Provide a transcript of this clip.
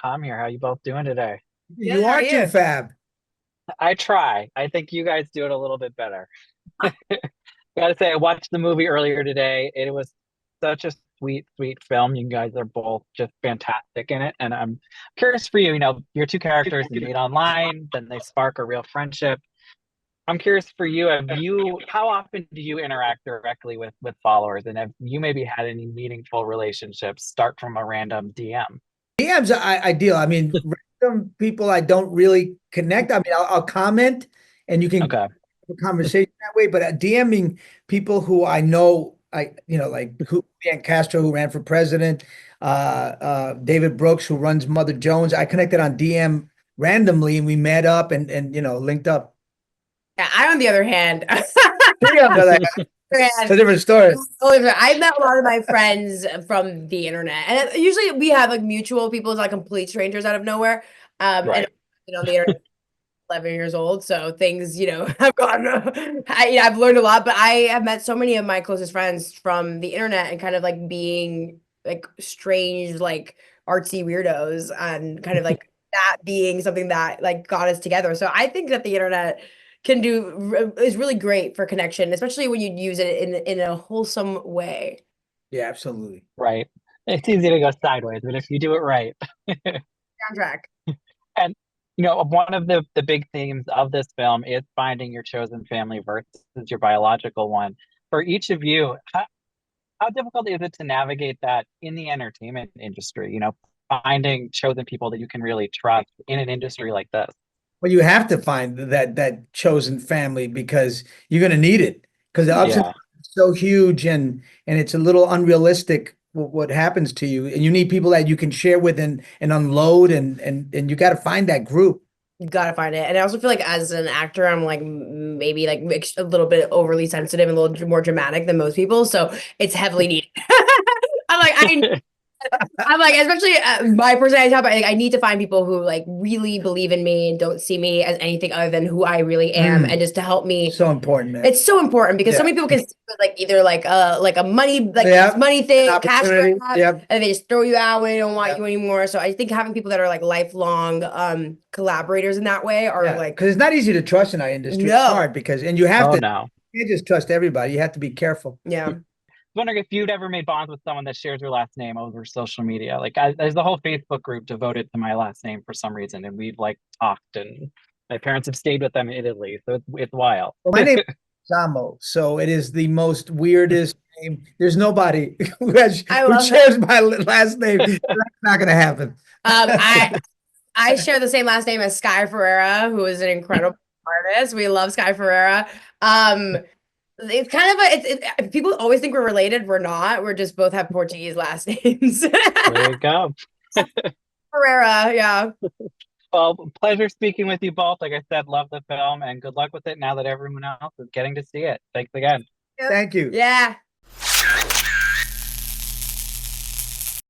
fab.com here. How you both doing today? You are too fab. I try. I think you guys do it a little bit better. Gotta say, I watched the movie earlier today. It was such a sweet, sweet film. You guys are both just fantastic in it. And I'm curious for you, your two characters you meet online, then they spark a real friendship. I'm curious for you, how often do you interact directly with followers? And have you maybe had any meaningful relationships start from a random DM? DMs are ideal. I mean, random people I don't really connect. I mean, I'll comment and you can have Okay. a conversation that way, but DMing people who I know, like who Dan Castro, who ran for president, David Brooks, who runs Mother Jones. I connected on DM randomly and we met up and linked up. Yeah, I, on the other hand, Yeah, but like, it's a different story. I met a lot of my friends from the internet, and usually we have like mutual people, like complete strangers out of nowhere. And Right. the internet, 11 years old, so things, have gone. I've learned a lot, but I have met so many of my closest friends from the internet, and kind of like being like strange, like artsy weirdos, and kind of like that being something that like got us together. So I think that the internet is really great for connection, especially when you use it in a wholesome way. Yeah, absolutely. Right. It's easy to go sideways, but if you do it right. Soundtrack. And one of the big themes of this film is finding your chosen family versus your biological one. For each of you, how difficult is it to navigate that in the entertainment industry? Finding chosen people that you can really trust in an industry like this. Well, you have to find that chosen family because you're going to need it because the ups and Yeah. downs are so huge and it's a little unrealistic what happens to you, and you need people that you can share with and unload and you got to find that group. You gotta find it. And I also feel like as an actor, I'm like maybe like a little bit overly sensitive and a little more dramatic than most people. So it's heavily needed. I'm like, I'm like, especially my personality type, I need to find people who like really believe in me and don't see me as anything other than who I really am, and just to help me. So important, man. It's so important because so Yeah. many people can see it like either like a money Yeah. money thing, An cash opportunity. grab, Yep. and they just throw you out when they don't want Yep. you anymore. So I think having people that are like lifelong collaborators in that way are Yeah. like, Because it's not easy to trust in our industry. It's no, hard and you have Oh to, no. you can't just trust everybody. You have to be careful. yeah. Wondering if you'd ever made bonds with someone that shares your last name over social media. Like, there's a whole Facebook group devoted to my last name for some reason, and we've like talked, and my parents have stayed with them in Italy, so it's wild. Well, my name is Leguizamo, so it is the most weirdest name. There's nobody I who love it. shares my last name. That's not going to happen. I share the same last name as Sky Ferreira, who is an incredible artist. We love Sky Ferreira. It's kind of people always think we're related. We're not. We're just both have Portuguese last names. There you go. Ferreira, yeah. Well, pleasure speaking with you both. Like I said, love the film and good luck with it now that everyone else is getting to see it. Thanks again. Thank you. Yeah.